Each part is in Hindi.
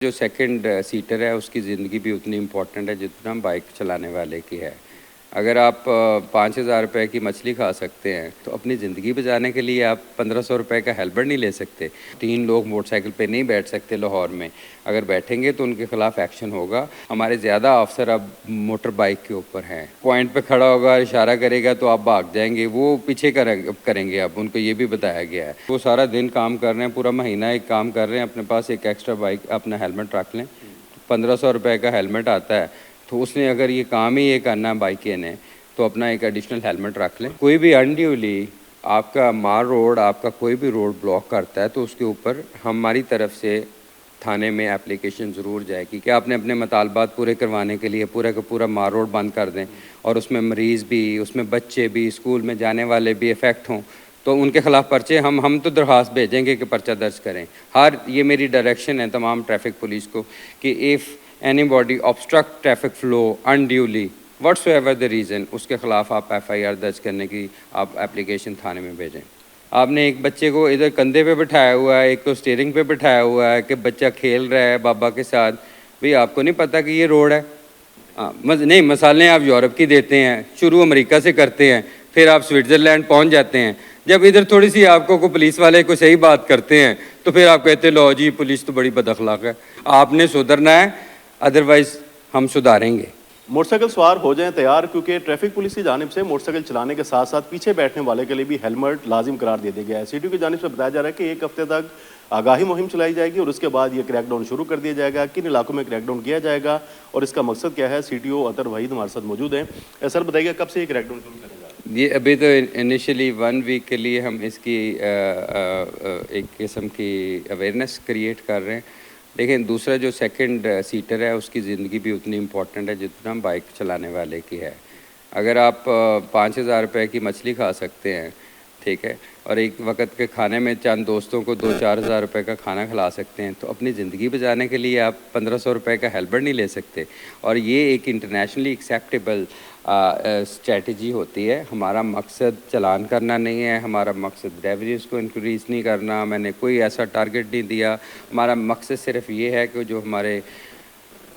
जो सेकंड सीटर है उसकी ज़िंदगी भी उतनी इम्पोर्टेंट है जितना बाइक चलाने वाले की है। अगर आप 5,000 रुपये की मछली खा सकते हैं तो अपनी ज़िंदगी बचाने के लिए आप 1,500 रुपये का हेलमेट नहीं ले सकते। 3 लोग मोटरसाइकिल पे नहीं बैठ सकते लाहौर में। अगर बैठेंगे तो उनके खिलाफ एक्शन होगा। हमारे ज़्यादा अफसर अब मोटर बाइक के ऊपर हैं। पॉइंट पे खड़ा होगा, इशारा करेगा तो आप भाग जाएंगे, वो पीछे करेंगे। अब उनको ये भी बताया गया है। वो सारा दिन काम कर रहे हैं, पूरा महीना एक काम कर रहे हैं, अपने पास एक एक्स्ट्रा बाइक अपना हेलमेट रख लें। 1,500 रुपये का हेलमेट आता है, तो उसने अगर ये काम ही ये करना है बाइक ने, तो अपना एक एडिशनल हेलमेट रख लें। कोई भी अनड्यूली आपका मार रोड, आपका कोई भी रोड ब्लॉक करता है तो उसके ऊपर हमारी तरफ से थाने में एप्लीकेशन ज़रूर जाएगी कि आपने अपने मुतालबात पूरे करवाने के लिए पूरा का पूरा मार रोड बंद कर दें, और उसमें मरीज़ भी, उसमें बच्चे भी, स्कूल में जाने वाले भी इफ़ेक्ट हों, तो उनके ख़िलाफ़ पर्चे हम तो दरख्वास्त भेजेंगे कि पर्चा दर्ज करें। ये मेरी डायरेक्शन है तमाम ट्रैफिक पुलिस को कि if anybody obstruct traffic flow unduly whatsoever the reason, उसके ख़िलाफ़ आप FIR दर्ज करने की आप एप्लीकेशन थाने में भेजें। आपने एक बच्चे को इधर कंधे पे बिठाया हुआ है, एक को स्टीयरिंग पे बिठाया हुआ है कि बच्चा खेल रहा है बाबा के साथ। भाई आपको नहीं पता कि ये रोड है? नहीं, मसालें आप यूरोप की देते हैं, शुरू अमेरिका से करते हैं, फिर आप स्विट्ज़रलैंड पहुंच जाते हैं। जब इधर थोड़ी सी आपको को पुलिस वाले को सही बात करते हैं तो फिर आप कहते लो जी पुलिस तो बड़ी बदअखलाक है। आपने सुधरना है, अदरवाइज़ हम सुधारेंगे। मोटरसाइकिल सवार हो जाएं तैयार, क्योंकि ट्रैफिक पुलिस की जानिब से मोटरसाइकिल चलाने के साथ साथ पीछे बैठने वाले के लिए भी हेलमेट लाजिम करार दे दिया गया है। CTO की जानिब से बताया जा रहा है कि 1 हफ्ते तक आगाही मुहिम चलाई जाएगी और उसके बाद ये क्रैकडाउन शुरू कर दिया जाएगा। किन इलाकों में क्रैकडाउन किया जाएगा और इसका मकसद क्या है, CTO अतर वहीद हमारे साथ मौजूद हैं। सर बताइए, कब से ये क्रैकडाउन शुरू करेगा? ये अभी तो इनिशियली 1 वीक के लिए हम इसकी एक किस्म की अवेयरनेस क्रिएट कर रहे हैं। लेकिन दूसरा जो सेकंड सीटर है उसकी ज़िंदगी भी उतनी इम्पोर्टेंट है जितना बाइक चलाने वाले की है। अगर आप 5,000 रुपये की मछली खा सकते हैं, ठीक है, और एक वक्त के खाने में चंद दोस्तों को 2-4 हज़ार रुपये का खाना खिला सकते हैं, तो अपनी ज़िंदगी बचाने के लिए आप 1,500 रुपये का हेलमेट नहीं ले सकते। और ये एक इंटरनेशनली एक्सेप्टेबल स्ट्रेटजी होती है। हमारा मकसद चलान करना नहीं है, हमारा मकसद रेवेन्यूज़ को इंक्रीज़ नहीं करना, मैंने कोई ऐसा टारगेट नहीं दिया। हमारा मकसद सिर्फ ये है कि जो हमारे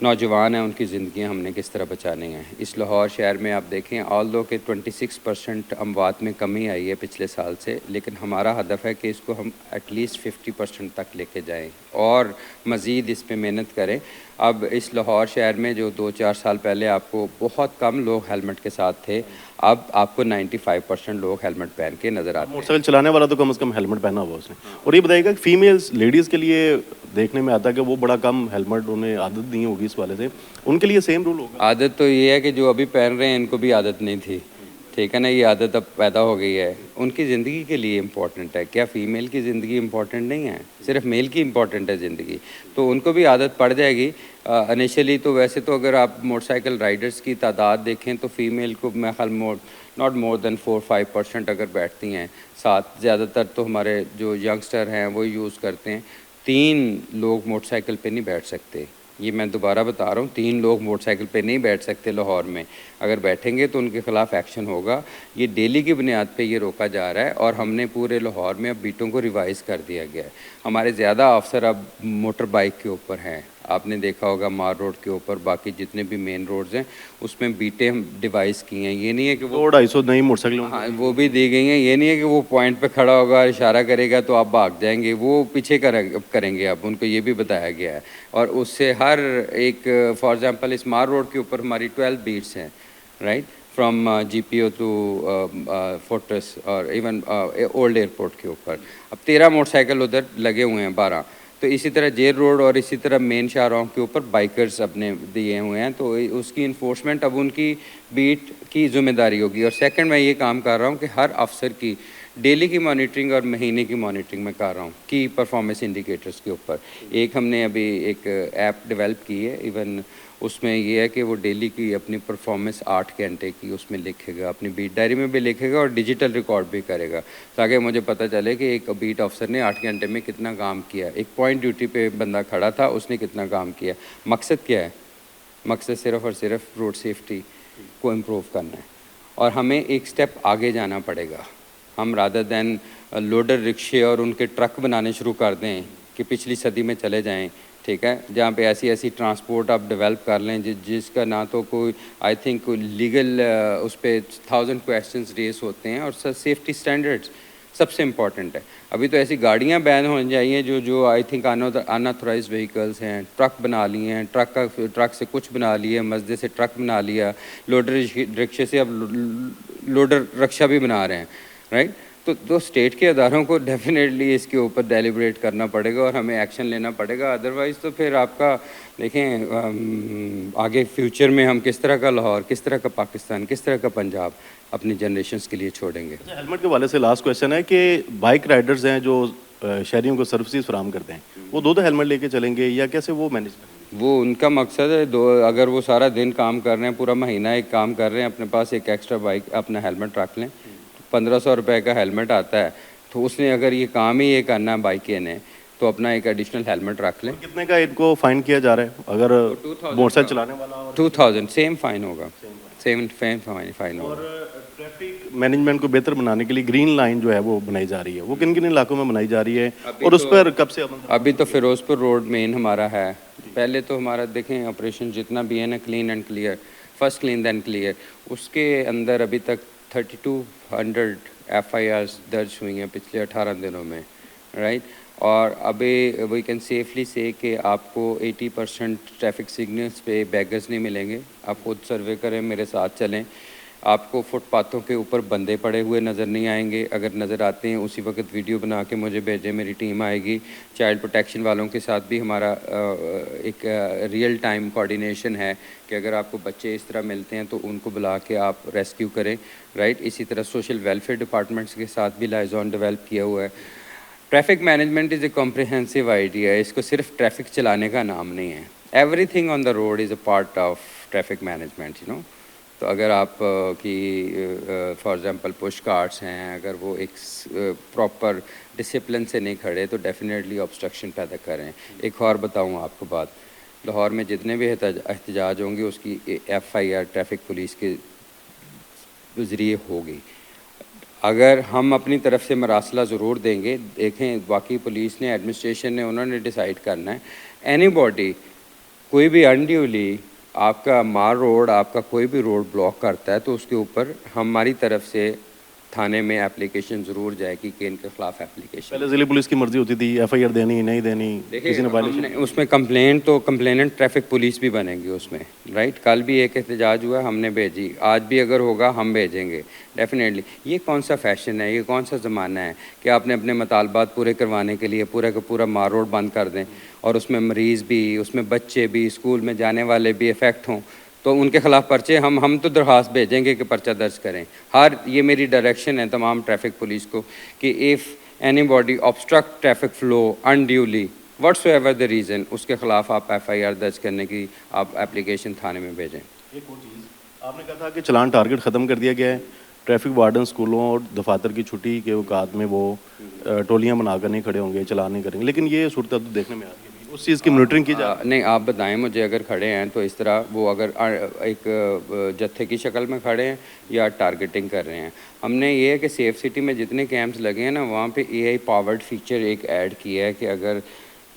नौजवान हैं उनकी ज़िंदगियाँ हमने किस तरह बचानी हैं। इस लाहौर शहर में आप देखें, ऑल्दो के 26% अमवात में कमी आई है पिछले साल से, लेकिन हमारा हदफ है कि इसको हम एटलीस्ट 50% तक लेके जाएं और मज़ीद इस पर मेहनत करें। अब इस लाहौर शहर में जो 2-4 साल पहले आपको बहुत कम लोग हेलमेट के साथ थे, अब आपको 95% लोग हेलमेट पहन के नज़र आते हैं। मोटरसाइकिल चलाने वाला तो कम से कम हेलमेट पहना हुआ उसने। और ये बताइएगा, फीमेल्स लेडीज़ के लिए देखने में आता है कि वो बड़ा कम हेलमेट, उन्हें आदत नहीं होगी इस वाले से, उनके लिए सेम रूल होगा? आदत तो ये है कि जो अभी पहन रहे हैं इनको भी आदत नहीं थी, ठीक है ना, ये आदत अब पैदा हो गई है। उनकी ज़िंदगी के लिए इम्पोर्टेंट है। क्या फ़ीमेल की ज़िंदगी इम्पोर्टेंट नहीं है? सिर्फ मेल की इम्पोर्टेंट है ज़िंदगी, तो उनको भी आदत पड़ जाएगी। इनिशियली तो वैसे तो अगर आप मोटरसाइकिल राइडर्स की तादाद देखें तो फ़ीमेल को मैं ख्याल नॉट मोर देन 4-5% अगर बैठती हैं साथ। ज़्यादातर तो हमारे जो यंगस्टर हैं वो यूज़ करते हैं। 3 लोग मोटरसाइकिल पे नहीं बैठ सकते, ये मैं दोबारा बता रहा हूँ, 3 लोग मोटरसाइकिल पे नहीं बैठ सकते लाहौर में। अगर बैठेंगे तो उनके खिलाफ एक्शन होगा। ये डेली की बुनियाद पे ये रोका जा रहा है और हमने पूरे लाहौर में अब बीटों को रिवाइज़ कर दिया गया है। हमारे ज़्यादा अफसर अब मोटर बाइक के ऊपर हैं। आपने देखा होगा मार रोड के ऊपर, बाकी जितने भी मेन रोड्स हैं उसमें बीटें हम डिवाइस की हैं। ये नहीं है कि वो 200-250 नई मोटरसाइकिल, हाँ वो भी दी गई हैं। ये नहीं है कि वो पॉइंट पे खड़ा होगा, इशारा करेगा तो आप भाग जाएंगे, वो पीछे करेंगे। अब उनको ये भी बताया गया है। और उससे हर एक, फॉर एग्जांपल इस मार रोड के ऊपर हमारी 12 बीट्स हैं, right, from GPO to fortress और इवन ओल्ड एयरपोर्ट के ऊपर। अब 13 मोटरसाइकिल उधर लगे हुए हैं, 12। तो इसी तरह जेल रोड और इसी तरह मेन शाहराहों के ऊपर बाइकर्स अपने दिए हुए हैं, तो उसकी इन्फोर्समेंट अब उनकी बीट की ज़िम्मेदारी होगी। और सेकंड मैं ये काम कर रहा हूँ कि हर अफसर की डेली की मॉनिटरिंग और महीने की मॉनिटरिंग मैं कर रहा हूँ की परफॉर्मेंस इंडिकेटर्स के ऊपर। एक हमने अभी एक ऐप डेवलप की है, इवन उसमें ये है कि वो डेली की अपनी परफॉर्मेंस 8 घंटे की उसमें लिखेगा, अपनी बीट डायरी में भी लिखेगा और डिजिटल रिकॉर्ड भी करेगा, ताकि मुझे पता चले कि एक बीट ऑफिसर ने 8 घंटे में कितना काम किया। एक पॉइंट ड्यूटी पे बंदा खड़ा था, उसने कितना काम किया। मकसद क्या है? मकसद सिर्फ़ और सिर्फ रोड सेफ्टी को इम्प्रूव करना है और हमें एक स्टेप आगे जाना पड़ेगा। हम रादर दैन लोडर रिक्शे और उनके ट्रक बनाने शुरू कर दें कि पिछली सदी में चले जाएं ठीक है, जहाँ पे ऐसी ऐसी ट्रांसपोर्ट आप डेवलप कर लें जिसका ना तो कोई आई थिंक लीगल उस पर 1000 क्वेश्चंस रेस होते हैं, और सेफ्टी स्टैंडर्ड्स सबसे इम्पॉर्टेंट है। अभी तो ऐसी गाड़ियाँ बैन हो जाइए जो जो आई थिंक अनऑथराइज व्हीकल्स हैं, ट्रक बना लिए हैं, ट्रक से कुछ बना लिए, मस्जिद से ट्रक बना लिया, लोडर रिक्शे से अब लोडर रक्षा भी बना रहे हैं, राइट। तो स्टेट के अदारों को डेफिनेटली इसके ऊपर डेलिब्रेट करना पड़ेगा और हमें एक्शन लेना पड़ेगा, अदरवाइज़ तो फिर आपका देखें आगे फ्यूचर में हम किस तरह का लाहौर, किस तरह का पाकिस्तान, किस तरह का पंजाब अपनी जनरेशंस के लिए छोड़ेंगे। अच्छा, हेलमेट के वाले से लास्ट क्वेश्चन है कि बाइक राइडर्स हैं जो शहरियों को सर्विसेज फराहम करते हैं, वो दो हेलमेट लेके चलेंगे या कैसे वो मैनेज करेंगे? वो उनका मकसद है, अगर वो सारा दिन काम कर रहे हैं, पूरा महीना एक काम कर रहे हैं, अपने पास एक एक्स्ट्रा बाइक अपना हेलमेट रख लें, 1500 रुपये का हेलमेट आता है, तो उसने अगर ये काम ही ये करना है बाइक ने, तो अपना एक एडिशनल हेलमेट रख लें। कितने का इनको फाइन किया जा रहा है अगर मोटरसाइकिल चलाने वाला? 2000 सेम फाइन होगा, सेम फाइन होगा। और ट्रैफिक मैनेजमेंट को बेहतर बनाने के लिए ग्रीन लाइन जो है वो बनाई जा रही है, वो किन किन इलाकों में बनाई जा रही है और उस पर कब से अमल? अभी तो फिरोजपुर रोड मेन हमारा है। पहले तो हमारा देखें ऑपरेशन जितना भी है ना, clean and clear, first clean then clear, उसके अंदर अभी तक 3200 FIRs दर्ज हुई हैं पिछले 18 दिनों में, राइट। और अभी वी कैन सेफली से कि आपको 80% ट्रैफिक सिग्नल्स पे बैगर्स नहीं मिलेंगे। आप खुद सर्वे करें, मेरे साथ चलें, आपको फुटपाथों के ऊपर बंदे पड़े हुए नज़र नहीं आएंगे। अगर नज़र आते हैं उसी वक्त वीडियो बना के मुझे भेजें, मेरी टीम आएगी। चाइल्ड प्रोटेक्शन वालों के साथ भी हमारा एक रियल टाइम कोऑर्डिनेशन है कि अगर आपको बच्चे इस तरह मिलते हैं तो उनको बुला के आप रेस्क्यू करें, राइट। इसी तरह सोशल वेलफेयर डिपार्टमेंट्स के साथ भी लाइजॉन डेवलप किया हुआ है। Traffic management is a comprehensive idea है, इसको सिर्फ ट्रैफिक चलाने का नाम नहीं है। Everything on the road is a part of traffic management, you know. तो अगर आप की फॉर एग्ज़ाम्पल पुश कार्ट्स हैं, अगर वो एक प्रॉपर डिसिप्लिन से नहीं खड़े तो डेफिनेटली ऑब्स्ट्रक्शन पैदा करें। एक और बताऊँ आपको बात, लाहौर में जितने भी एहतजाज होंगे उसकी FIR ट्रैफिक पुलिस के ज़रिए होगी। अगर हम अपनी तरफ से मरासला ज़रूर देंगे, देखें बाकी पुलिस ने, एडमिनिस्ट्रेशन ने, उन्होंने डिसाइड करना है। एनीबॉडी कोई भी अनड्यूली आपका मार रोड, आपका कोई भी रोड ब्लॉक करता है तो उसके ऊपर हमारी तरफ से थाने में एप्लीकेशन ज़रूर जाएगी कि इनके खिलाफ एप्लीकेशन। पहले जिले पुलिस की मर्जी होती थी, FIR देनी नहीं देनी, किसी ने वायलेशन। उसमें कंप्लेंट तो कंप्लेनेंट ट्रैफिक पुलिस भी बनेगी उसमें, राइट। कल भी एक एहतजाज हुआ, हमने भेजी, आज भी अगर होगा हम भेजेंगे डेफिनेटली। ये कौन सा फैशन है, ये कौन सा ज़माना है कि आपने अपने मुतालबात पूरे करवाने के लिए पूरा का पूरा मार रोड बंद कर दें और उसमें मरीज़ भी, उसमें बच्चे भी, स्कूल में जाने वाले भी इफ़ेक्ट हों, तो उनके खिलाफ पर्चे हम तो दरख्वास्त भेजेंगे कि पर्चा दर्ज करें। ये मेरी डायरेक्शन है तमाम ट्रैफिक पुलिस को कि if anybody obstruct traffic flow unduly whatsoever the reason, उसके खिलाफ आप FIR दर्ज करने की आप एप्लीकेशन थाने में भेजें। एक और चीज़ आपने कहा था कि चलान टारगेट ख़त्म कर दिया गया है, ट्रैफिक वार्डन स्कूलों और दफातर की छुट्टी के औकात में वो टोलियाँ बनाकर नहीं खड़े होंगे, चलान नहीं करेंगे, लेकिन ये सूरत तो देखने में आ रही है, उस चीज़ की मॉनिटरिंग की जाए? नहीं, आप बताएं मुझे, अगर खड़े हैं तो इस तरह वो अगर एक जत्थे की शक्ल में खड़े हैं या टारगेटिंग कर रहे हैं। हमने ये है कि सेफ सिटी में जितने कैंप्स लगे हैं ना, वहाँ पे AI पावर्ड फीचर एक ऐड किया है कि अगर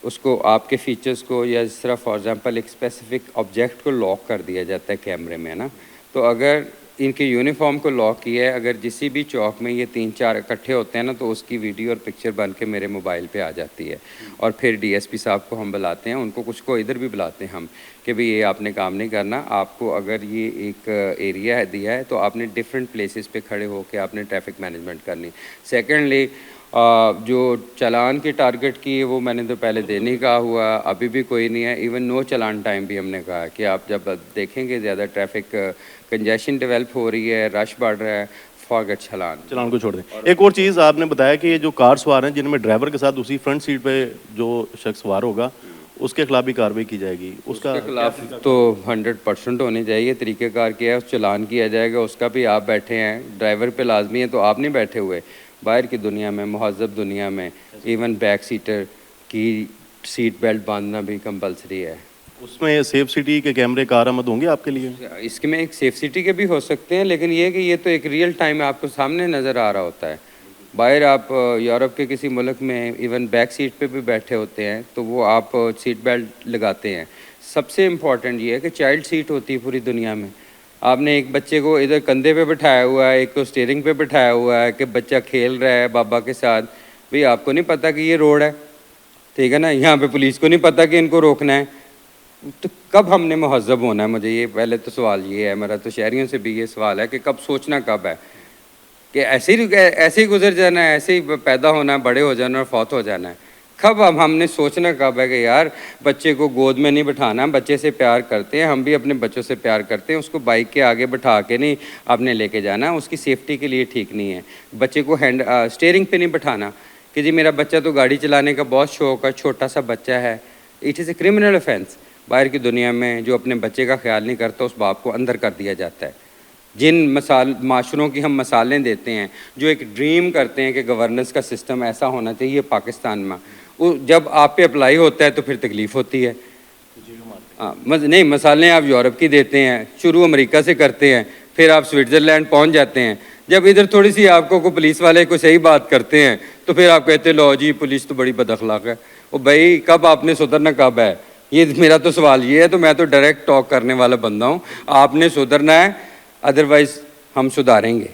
उसको आपके फीचर्स को या इस तरह फॉर एग्ज़ाम्पल एक स्पेसिफिक ऑब्जेक्ट को लॉक कर दिया जाता है कैमरे में ना, तो अगर इनके यूनिफॉर्म को लॉक किया है, अगर किसी भी चौक में ये 3-4 इकट्ठे होते हैं ना, तो उसकी वीडियो और पिक्चर बन के मेरे मोबाइल पे आ जाती है। और फिर DSP साहब को हम बुलाते हैं, उनको कुछ को इधर भी बुलाते हैं हम कि भाई ये आपने काम नहीं करना, आपको अगर ये एक एरिया है दिया है तो आपने डिफरेंट प्लेसेस पे खड़े होकर आपने ट्रैफिक मैनेजमेंट करनी। सेकेंडली जो चालान की टारगेट की है वो मैंने तो पहले देने ही कहा हुआ, अभी भी कोई नहीं है। इवन नो चालान टाइम भी हमने कहा कि आप जब देखेंगे ज़्यादा ट्रैफिक कंजेशन डेवलप हो रही है, रश बढ़ रहा है, फॉरगेट चालान को छोड़ दें। एक और चीज़ आपने बताया कि ये जो कार सवार हैं जिनमें ड्राइवर के साथ उसी फ्रंट सीट पे जो शख्स सवार होगा उसके खिलाफ भी कार्रवाई की जाएगी। उसके खिलाफ तो 100% होनी चाहिए। तरीक़ेकार क्या है, उस चालान किया जाएगा, उसका भी आप बैठे हैं, ड्राइवर पे लाजमी है, तो आप नहीं बैठे हुए। बाहर की दुनिया में, मुहज़्ज़ब दुनिया में, इवन बैक सीटर की सीट बेल्ट बांधना भी कंपलसरी है। उसमें सेफ सिटी के कैमरे कारआमद होंगे आपके लिए? इसके में एक सेफ सिटी के भी हो सकते हैं, लेकिन ये कि ये तो एक रियल टाइम आपको सामने नज़र आ रहा होता है, बाहर आप यूरोप के किसी मुल्क में इवन बैक सीट पे भी बैठे होते हैं तो वो आप सीट बेल्ट लगाते हैं। सबसे इम्पॉर्टेंट ये है कि चाइल्ड सीट होती है पूरी दुनिया में। आपने एक बच्चे को इधर कंधे पे बिठाया हुआ है, एक को स्टीयरिंग पे बिठाया हुआ है कि बच्चा खेल रहा है बाबा के साथ। भाई आपको नहीं पता कि ये रोड है, ठीक है ना, यहाँ पे पुलिस को नहीं पता कि इनको रोकना है, तो कब हमने महज़ब होना है? मुझे ये पहले तो सवाल ये है, मेरा तो शहरियों से भी ये सवाल है कि कब सोचना कब है कि ऐसे ही गुजर जाना है, ऐसे ही पैदा होना है, बड़े हो जाना और फौत हो जाना है। कब अब हमने सोचना कब है कि यार बच्चे को गोद में नहीं बिठाना, बच्चे से प्यार करते हैं, हम भी अपने बच्चों से प्यार करते हैं, उसको बाइक के आगे बिठा के नहीं आपने लेके जाना, उसकी सेफ्टी के लिए ठीक नहीं है। बच्चे को स्टीयरिंग पे नहीं बिठाना कि जी मेरा बच्चा तो गाड़ी चलाने का बहुत शौक है, छोटा सा बच्चा है। It is a criminal offence. बाहर की दुनिया में जो अपने बच्चे का ख्याल नहीं करता उस बाप को अंदर कर दिया जाता है। जिन माशरों की हम मिसालें देते हैं, जो एक ड्रीम करते हैं कि गवर्नेंस का सिस्टम ऐसा होना चाहिए पाकिस्तान में, वो जब आप पे अप्लाई होता है तो फिर तकलीफ़ होती है। नहीं, मिसालें आप यूरोप की देते हैं, शुरू अमेरिका से करते हैं, फिर आप स्विट्ज़रलैंड पहुंच जाते हैं। जब इधर थोड़ी सी आपको को पुलिस वाले को सही बात करते हैं तो फिर आप कहते हैं लो जी पुलिस तो बड़ी बदअखलाक है। ओ भाई कब आपने सुधरना कब है? ये मेरा तो सवाल ये है। तो मैं तो डायरेक्ट टॉक करने वाला बंदा हूँ, आपने सुधरना है, अदरवाइज़ हम सुधारेंगे।